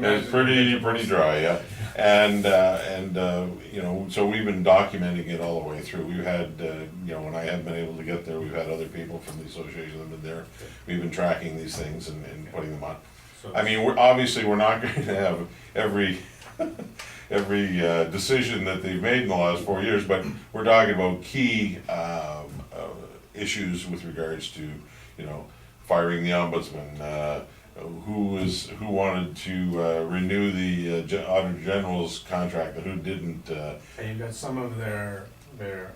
It's pretty dry, yeah. And you know, so we've been documenting it all the way through. We've had, you know, when I haven't been able to get there, we've had other people from the association that have been there. We've been tracking these things and putting them on. So- I mean, we're not going to have every decision that they've made in the last 4 years, but we're talking about key issues with regards to, you know, firing the ombudsman, who wanted to renew the Auditor General's contract, and who didn't. And you've got some of their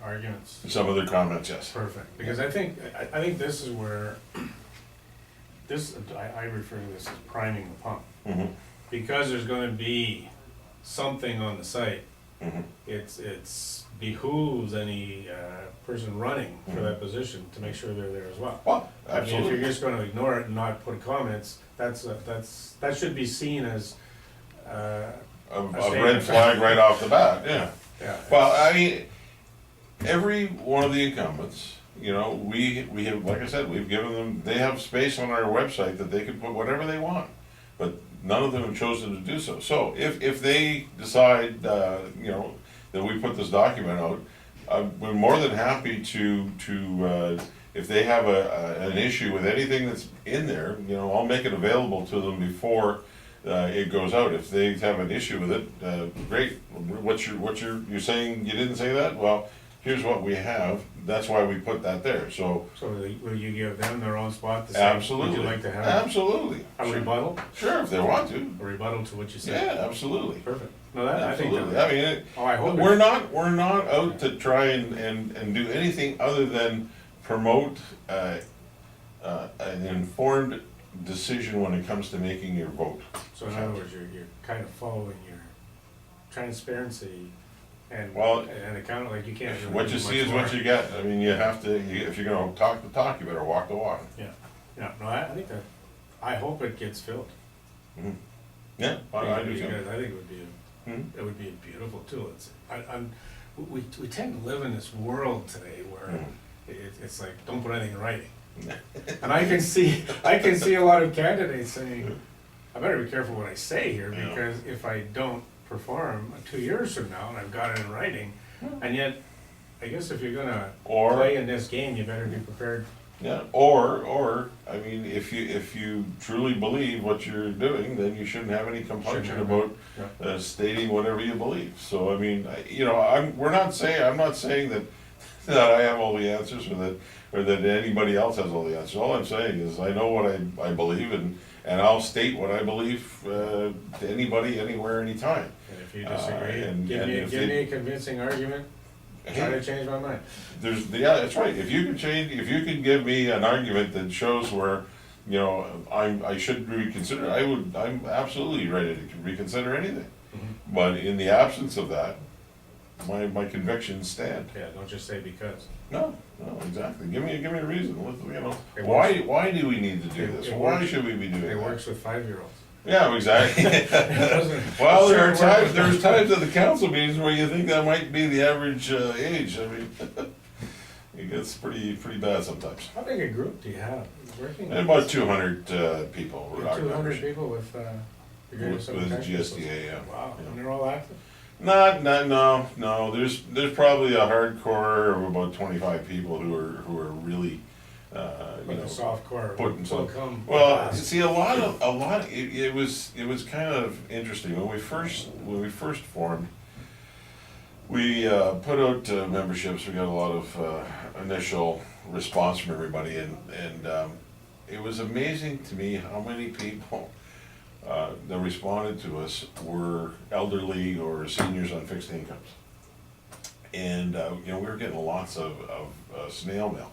arguments. Some of their comments, yes. Perfect, because I think this is where, I refer to this as priming the pump. Mm-hmm. Because there's gonna be something on the site, Mm-hmm. it's behooves any person running for that position to make sure they're there as well. Well, I mean, if absolutely. you're just gonna ignore it and not put comments, that should be seen as, A statement. red flag right off the bat, yeah. yeah. Well, I mean, every one of the incumbents, you know, we have, like I said, we've given them, they have space on our website that they can put whatever they want, but none of them have chosen to do so. So if they decide, you know, that we put this document out, we're more than happy to if they have an issue with anything that's in there, you know, I'll make it available to them before it goes out. If they have an issue with it, great. You're saying you didn't say that? Well, here's what we have. That's why we put that there. So So will you give them their own spot to say, absolutely, would you like to have absolutely, a rebuttal? sure, if they want to. A rebuttal to what you said? Yeah, absolutely. Perfect. No, that, I think Absolutely. that. I mean, I hope we're not out to try and do anything other than promote an informed decision when it comes to making your vote. So in other words, you're kind of following your transparency and, Well, and account, like you can't. really What do you see much is what more. you get. I mean, you have to, if you're gonna talk the talk, you better walk the walk. Yeah, no, I think that, I hope it gets filled. Mhm. Yeah, I do too. Because I think it would be, Mhm. it would be a beautiful tool. We tend to live in this world today where Mhm. it's like, don't put anything in writing. And I can see a lot of candidates saying, I better be careful what I say here, Yeah. because if I don't perform 2 years from now and I've got it in writing, and yet, I guess if you're gonna Or- play in this game, you better be prepared. Yeah, or, I mean, if you truly believe what you're doing, then you shouldn't have any compunction Shouldn't have about stating whatever you believe. So, I mean, you know, I'm not saying that I have all the answers, or that anybody else has all the answers. All I'm saying is I know what I believe, and I'll state what I believe to anybody, anywhere, anytime. And if you disagree, and give if me they- a convincing argument, try to change my mind. Yeah, that's right. If you can give me an argument that shows where, you know, I should reconsider, I'm absolutely ready to reconsider anything. Mhm. But in the absence of that, my convictions stand. Yeah, don't just say because. No, exactly. Give me a reason. You know, It why do we need to do this? It Why works. should we be doing It that? works with 5-year-olds. Yeah, exactly. Well, there's times at the council meetings where you think that might be the average age. I mean, it gets pretty bad sometimes. How big a group do you have working? And about 200 people. were our 200 members. people with the Greater With Sudbury Taxpayers GSDA, Association. yeah. Wow, Yeah. and they're all active? No. There's probably a hardcore of about 25 people who are really, you But know, the soft core putting will some. come. Well, fast. see, it was kind of interesting when we first formed. We put out memberships. We got a lot of initial response from everybody, and it was amazing to me how many people that responded to us were elderly or seniors on fixed incomes. And you know, we were getting lots of snail mail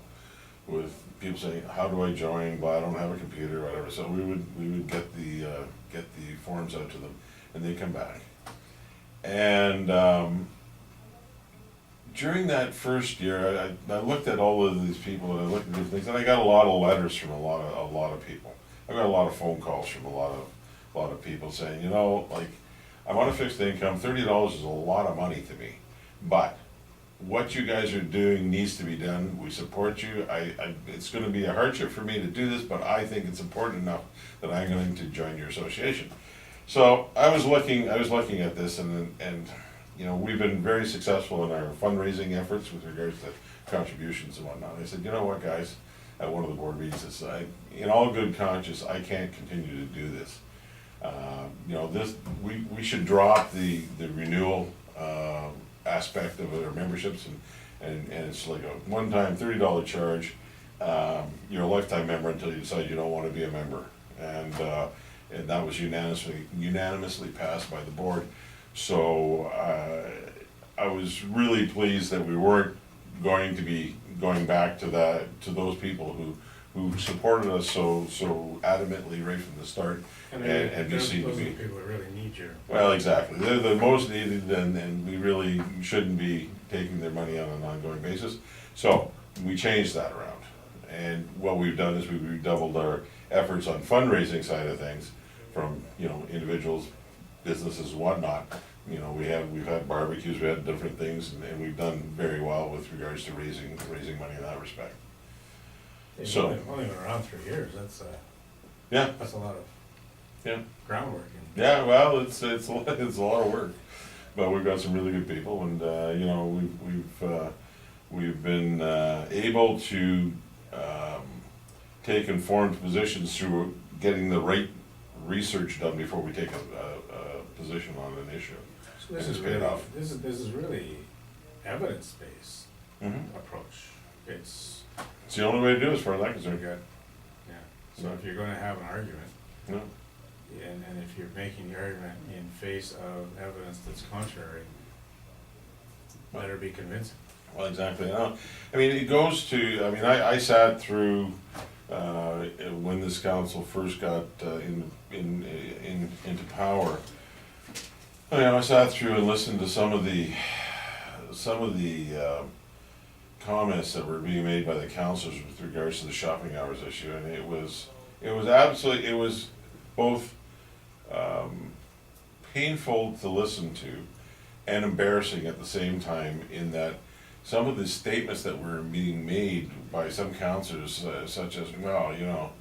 with people saying, "How do I join? Well, I don't have a computer, or whatever." So we would get the forms out to them, and they come back. And during that first year, I looked at all of these people, and I looked at different things, and I got a lot of letters from a lot of people. I got a lot of phone calls from a lot of people saying, you know, like, I'm on a fixed income, $30 is a lot of money to me, but what you guys are doing needs to be done. We support you. It's going to be a hardship for me to do this, but I think it's important enough that I'm going to join your association. So I was looking at this and, you know, we've been very successful in our fundraising efforts with regards to contributions and whatnot. I said, you know what, guys, at one of the board meetings, it's, in all good conscience, I can't continue to do this. You know, we should drop the renewal, aspect of our memberships and it's like a one-time $30 charge. You're a lifetime member until you decide you don't wanna be a member. And that was unanimously passed by the board. So, I was really pleased that we weren't going to be going back to those people who supported us so adamantly right from the start. And be seen to those are be, the people that really need you. well, exactly, they're the most needed and we really shouldn't be taking their money on an ongoing basis. So, we changed that around. And what we've done is we've redoubled our efforts on fundraising side of things from, you know, individuals, businesses, whatnot. You know, we've had barbecues, we had different things, and we've done very well with regards to raising money in that respect. They've So- only been around 3 years, that's Yeah, a lot of yeah, groundwork. yeah, well, it's a lot of work, but we've got some really good people, and, you know, we've been, able to, take informed positions through getting the right research done before we take a position on an issue. So this And is it's paid really, off. this is really evidence-based Mhm. approach. It's, It's the only way to do it as far as I'm you concerned. got, yeah, so if you're gonna have an argument, No. and if you're making the argument in face of evidence that's contrary, better be convincing. Well, exactly. I mean, it goes to, I mean, I sat through, when this council first got, into power. You know, I sat through and listened to some of the, comments that were being made by the councilors with regards to the shopping hours issue, and it was both, painful to listen to and embarrassing at the same time, in that some of the statements that were being made by some councilors, such as, well, you know,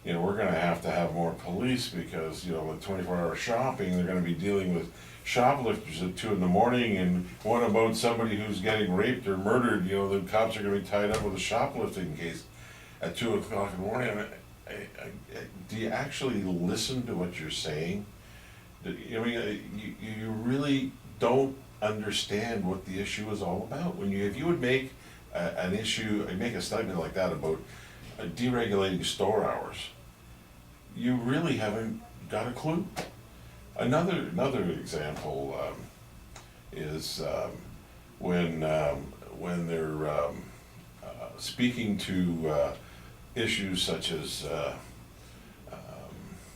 we're gonna have to have more police because, you know, with 24-hour shopping, they're gonna be dealing with shoplifters at 2 in the morning, and what about somebody who's getting raped or murdered, you know, the cops are gonna be tied up with a shoplifting case at 2 o'clock in the morning. I mean, do you actually listen to what you're saying? I mean, you really don't understand what the issue is all about. If you would make an issue, make a statement like that about deregulating store hours, you really haven't got a clue. Another example is when they're speaking to issues such as,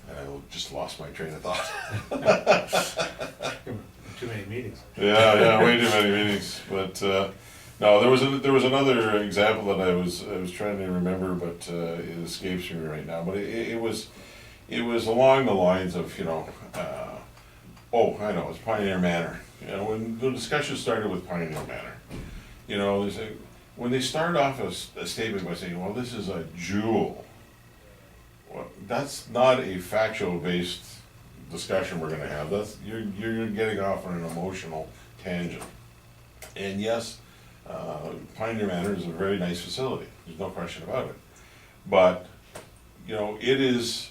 and I just lost my train of thought. Too many meetings. Yeah, way too many meetings, but, no, there was another example that I was trying to remember, but, it escapes me right now, but it was along the lines of, you know, oh, I know, it's Pioneer Manor. You know, when the discussion started with Pioneer Manor, you know, when they start off a statement by saying, well, this is a jewel, well, that's not a factual-based discussion we're gonna have. You're getting off on an emotional tangent. And yes, Pioneer Manor is a very nice facility, there's no question about it. But, you know, it is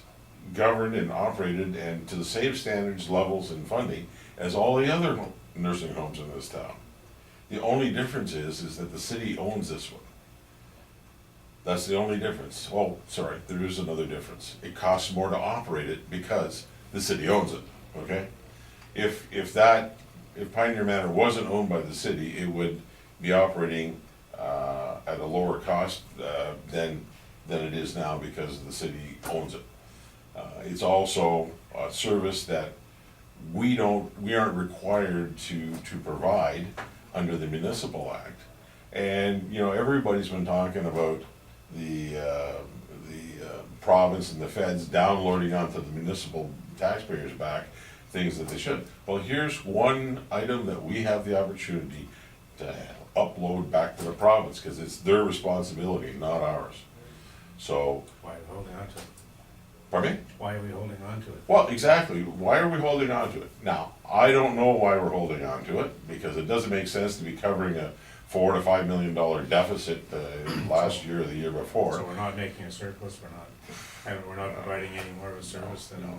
governed and operated and to the same standards, levels, and funding as all the other nursing homes in this town. The only difference is that the city owns this one. That's the only difference. Oh, sorry, there is another difference. It costs more to operate it because the city owns it, okay? If Pioneer Manor wasn't owned by the city, it would be operating at a lower cost than it is now because the city owns it. It's also a service that we aren't required to provide under the Municipal Act. And, you know, everybody's been talking about the province and the feds downloading onto the municipal taxpayers' back things that they should. Well, here's one item that we have the opportunity to upload back to the province, because it's their responsibility, not ours. So, Why holding on to it? Pardon me? Why are we holding on to it? Well, exactly. Why are we holding on to it? Now, I don't know why we're holding on to it, because it doesn't make sense to be covering a $4 to $5 million deficit last year or the year before. So we're not making a surplus, we're not providing any more of a service than. No.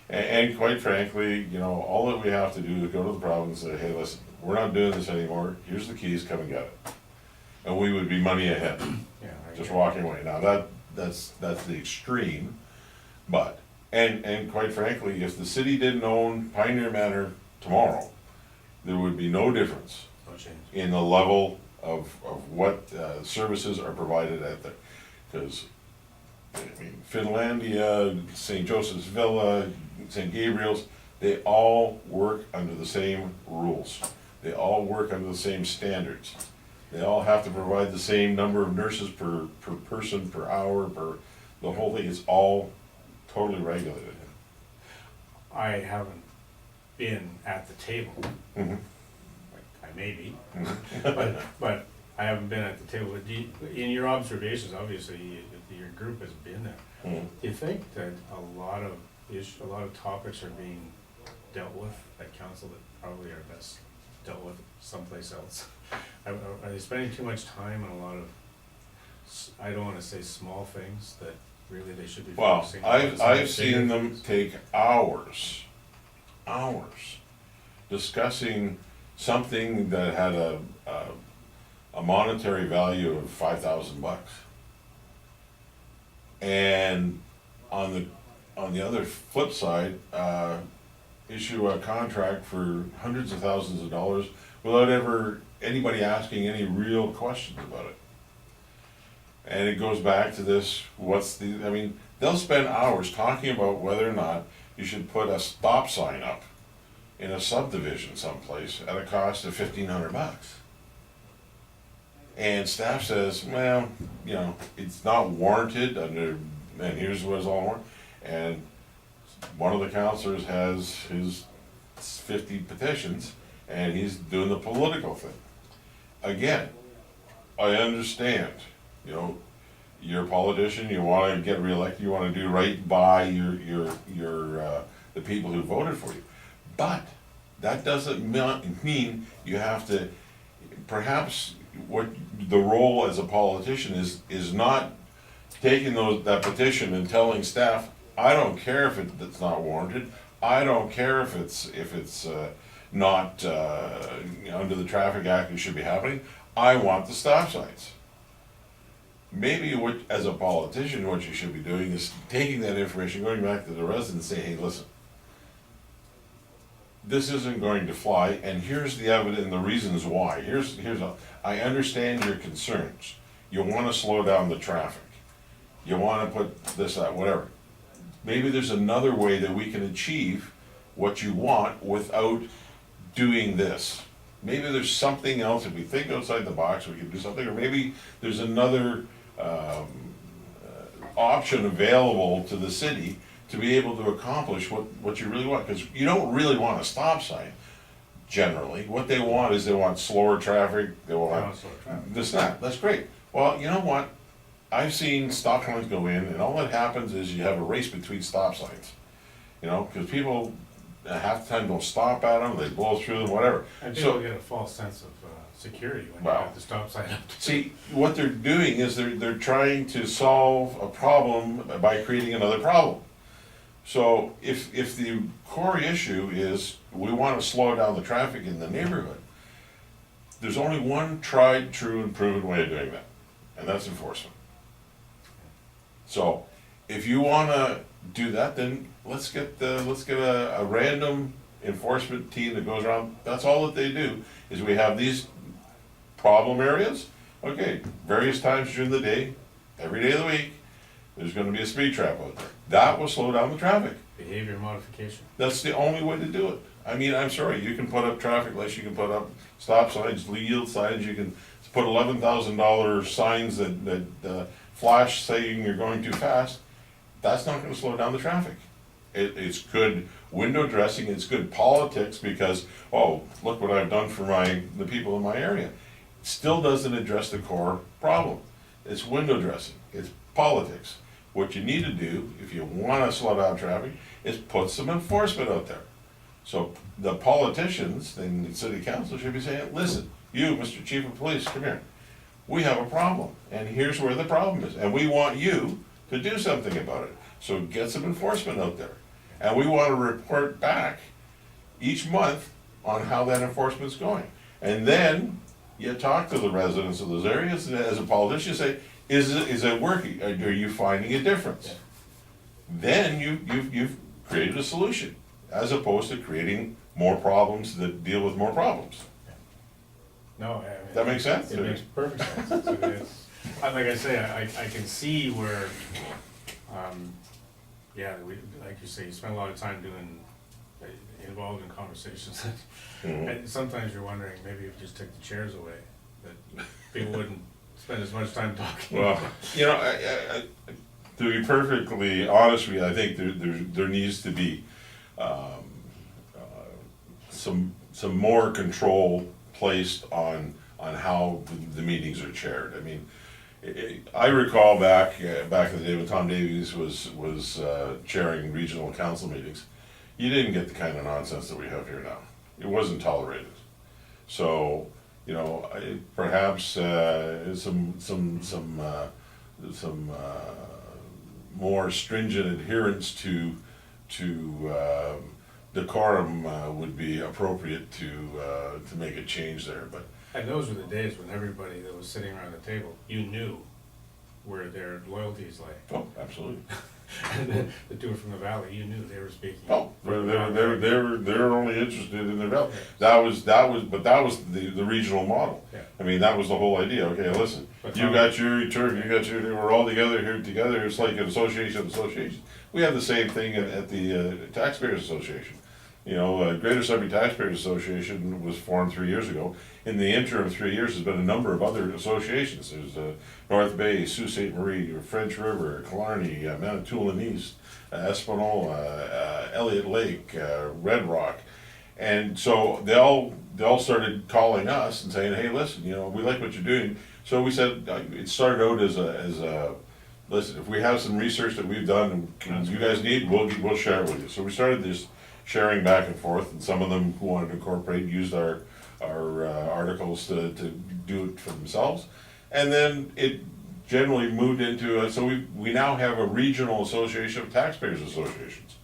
And quite frankly, you know, all that we have to do is go to the province and say, hey, listen, we're not doing this anymore, here's the keys, come and get it. And we would be money ahead, Yeah, I just get it. walking away. Now, that's the extreme, but, and quite frankly, if the city didn't own Pioneer Manor tomorrow, there would be no difference No change. in the level of what services are provided at the, because, I mean, Finlandia, St. Joseph's Villa, St. Gabriel's, they all work under the same rules. They all work under the same standards. They all have to provide the same number of nurses per person, per hour, the whole thing is all totally regulated. I haven't been at the table, Mhm. I may be, Mhm. but I haven't been at the table. In your observations, obviously, your group has been there. Mhm. Do you think that a lot of topics are being dealt with at council that probably are best dealt with someplace else? Are they spending too much time on a lot of, I don't wanna say small things, that really they should be Well, focusing on? some I've bigger seen them things? take hours discussing something that had a monetary value of $5,000. And on the other flip side, issue a contract for hundreds of thousands of dollars without anybody asking any real questions about it. And it goes back to this, I mean, they'll spend hours talking about whether or not you should put a stop sign up in a subdivision someplace at a cost of $1,500. And staff says, well, you know, it's not warranted and here's what it's all warranted. And one of the counselors has his 50 petitions and he's doing the political thing. Again, I understand, you know, you're a politician, you wanna get reelected, you wanna do right by the people who voted for you. But that doesn't mean you have to, perhaps what the role as a politician is not taking that petition and telling staff, I don't care if it's not warranted, I don't care if it's not under the Traffic Act, it should be happening, I want the stop signs. Maybe as a politician, what you should be doing is taking that information, going back to the residents, saying, hey, listen, this isn't going to fly, and here's the evidence and the reasons why. I understand your concerns. You wanna slow down the traffic. You wanna put this, that, whatever. Maybe there's another way that we can achieve what you want without doing this. Maybe there's something else, if we think outside the box, we can do something, or maybe there's another option available to the city to be able to accomplish what you really want, because you don't really want a stop sign, generally. What they want is slower traffic, they want this, that, that's great. Well, you know what? I've seen stop signs go in, and all that happens is you have a race between stop signs. You know, because people half the time don't stop at them, they blow through them, whatever. And So- people get a false sense of security when you Wow. have the stop sign up. See, what they're doing is they're trying to solve a problem by creating another problem. So if the core issue is we want to slow down the traffic in the neighborhood, there's only one tried, true, and proven way of doing that, and that's enforcement. So if you want to do that, then let's get a random enforcement team that goes around. That's all that they do, is we have these problem areas. Okay, various times during the day, every day of the week, there's gonna be a speed trap out there. That will slow down the traffic. Behavior modification. That's the only way to do it. I mean, I'm sorry, you can put up traffic lights, you can put up stop signs, yield signs, you can put $11,000 signs that flash saying you're going too fast. That's not gonna slow down the traffic. It's good window dressing, it's good politics because, oh, look what I've done for the people in my area. Still doesn't address the core problem. It's window dressing, it's politics. what you need to do, if you wanna slow down traffic, is put some enforcement out there. So the politicians and the city council should be saying, listen, you, Mr. Chief of Police, come here. We have a problem, and here's where the problem is, and we want you to do something about it. So get some enforcement out there. And we wanna report back each month on how that enforcement's going. And then you talk to the residents of those areas, and as a politician, say, is it working? Are you finding a difference? Then you've created a solution, as opposed to creating more problems that deal with more problems. No, I mean. That makes sense? It makes perfect sense. Like I say, I can see where, yeah, like you say, you spend a lot of time involved in conversations. And sometimes you're wondering, maybe if you just took the chairs away, that people wouldn't spend as much time talking. Well, you know, to be perfectly honest with you, I think there needs to be some more control placed on how the meetings are chaired. I mean, I recall back in the day when Tom Davies was chairing regional council meetings, you didn't get the kind of nonsense that we have here now. It wasn't tolerated. So, you know, perhaps some more stringent adherence to decorum would be appropriate to make a change there. But And those were the days when everybody that was sitting around the table, you knew where their loyalties lay. oh, absolutely. And then the two from the valley, you knew they were speaking. Oh, they're only interested in their development. That was the regional model. Yeah. I mean, that was the whole idea. Okay, listen, But you got your turf, we're all together here together. It's like an association. We have the same thing at the Taxpayers Association. You know, Greater Sudbury Taxpayers Association was formed 3 years ago. In the interim 3 years, there's been a number of other associations. There's North Bay, Sault Ste. Marie, French River, Killarney, Manitoulin East, Espanola, Elliott Lake, Red Rock. And so they all started calling us and saying, hey, listen, you know, we like what you're doing. So we said, it started out as a listen, if we have some research that we've done and you guys need, we'll share it with you. So we started this sharing back and forth, and some of them who wanted to incorporate used our articles to do it for themselves. And then it generally moved into, so we now have a regional association of taxpayers associations.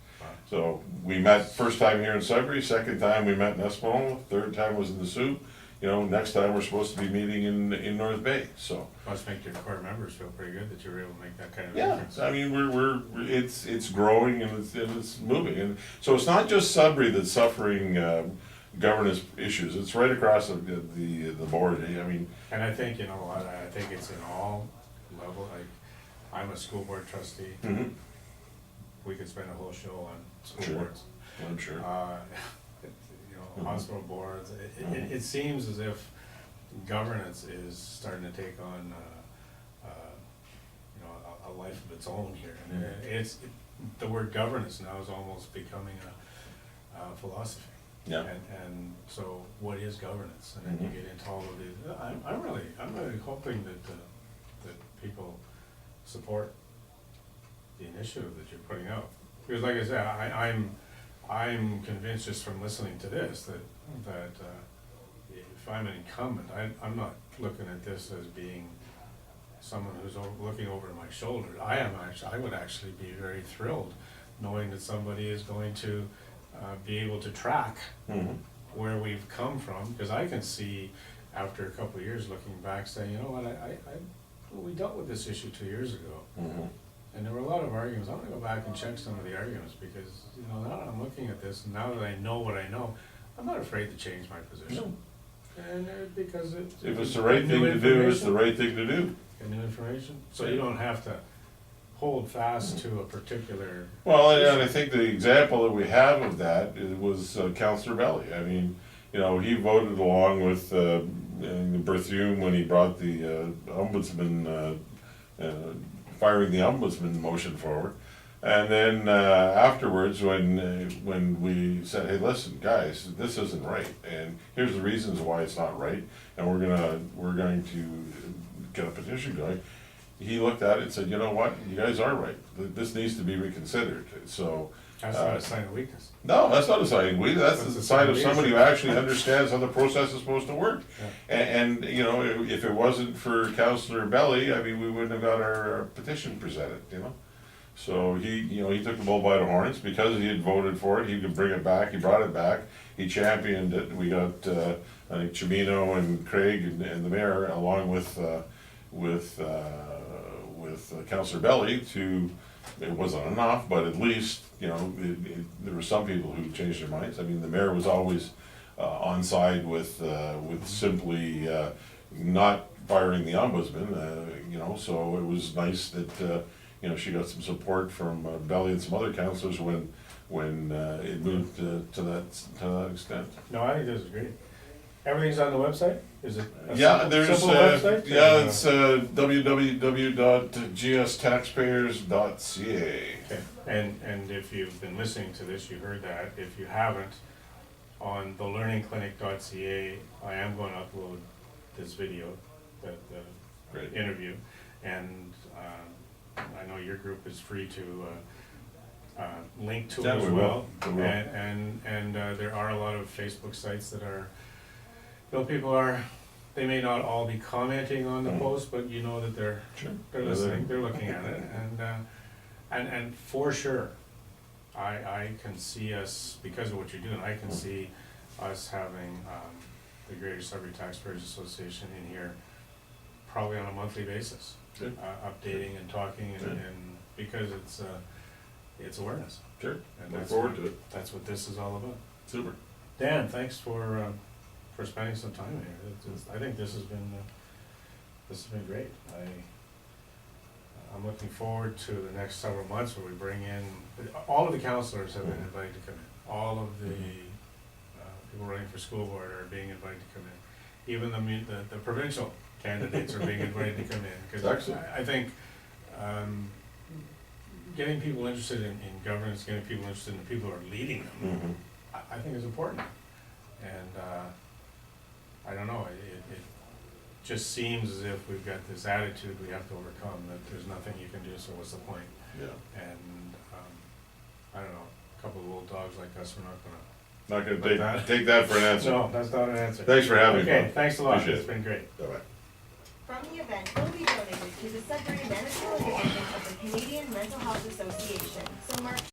So we met first time here in Sudbury, second time we met in Espanola, third time was in the Sioux. You know, next time we're supposed to be meeting in North Bay, so. Must make your core members feel pretty good that you were able to make that kind of Yeah, difference. I mean, it's growing and it's moving, and so it's not just Sudbury that's suffering governance issues, it's right across the board, I mean. And I think, you know, I think it's in all level, like, I'm a school board trustee. Mhm. We could spend a whole show on school Sure. boards. I'm sure. You know, hospital boards, it seems as if governance is starting to take on, you know, a life of its own here. And the word governance now is almost becoming a philosophy. Yeah. And so what is governance? And then you get into all of these, I'm really hoping that people support the initiative that you're putting out. Because like I said, I'm convinced just from listening to this that if I'm an incumbent, I'm not looking at this as being someone who's looking over my shoulder. I would actually be very thrilled knowing that somebody is going to be able to track where we've come from, because I can see after a couple of years looking back saying, you know what, we dealt with this issue 2 years ago. And there were a lot of arguments. I'm gonna go back and check some of the arguments, because, you know, now that I'm looking at this, and now that I know what I know, I'm not afraid to change my position. And because If it's the right thing to do, it's the right thing to do. And new information, so you don't have to hold fast to a particular. Well, and I think the example that we have of that was Councillor Belly. I mean, you know, he voted along with Berthiaume when he brought the ombudsman, firing the ombudsman motion forward. And then afterwards, when we said, hey, listen, guys, this isn't right, and here's the reasons why it's not right, and we're going to get a petition going, he looked at it and said, you know what, you guys are right, this needs to be reconsidered, so. That's not a sign of weakness. No, that's not a sign of weakness, that's That's the a sign sign of of somebody who leadership. actually understands how the process is supposed to work. Yeah. And, you know, if it wasn't for Councillor Belly, I mean, we wouldn't have got our petition presented, you know? So he, you know, he took the bull by the horns, because he had voted for it, he could bring it back, he brought it back, he championed it, we got, I think Chimino and Craig and the mayor, along with Councillor Belly to, it wasn't enough, but at least, you know, there were some people who changed their minds. I mean, the mayor was always on side with simply not firing the ombudsman, you know, so it was nice that, you know, she got some support from Belly and some other councillors when it moved to that extent. No, I think this is great. Everything's on the website? Is it a Yeah, simple, there's, simple website? yeah, it's www.gstaxpayers.ca. Okay, and if you've been listening to this, you heard that. If you haven't, on thelearningclinic.ca, I am going to upload this video, the Great. interview, and I know your group is free to link to it Yeah, as we will. well. We will. And there are a lot of Facebook sites that are, you know, people are, they may not all be commenting on the post, but you know that they're Sure. listening, they're looking at it, and for sure, I can see us, because of what you're doing, I can see us having the Greater Sudbury Taxpayers Association in here probably on a monthly basis, Good. updating and talking, Good. and because it's awareness. Sure, And look that's forward what- to it. That's what this is all about. Super. Dan, thanks for spending some time here. I think this has been great. I'm looking forward to the next several months where we bring in, all of the counselors have been invited to come in. All of the people running for school board are being invited to come in. Even the provincial candidates are being invited to come in. Because Excellent. I think getting people interested in governance, getting people interested in the people who are leading them, Mhm. I think is important. And I don't know, it just seems as if we've got this attitude we have to overcome, that there's nothing you can do, so what's the point? Yeah. And I don't know, a couple of old dogs like us, we're not gonna. Not gonna Like that? take that for an answer. No, that's not an answer. Thanks for having me. Okay, Bob. thanks a lot, Appreciate it's it. been great. Bye-bye. From the event will be donated to the Sudbury Manitoulin Division of the Canadian Mental Health Association. So mark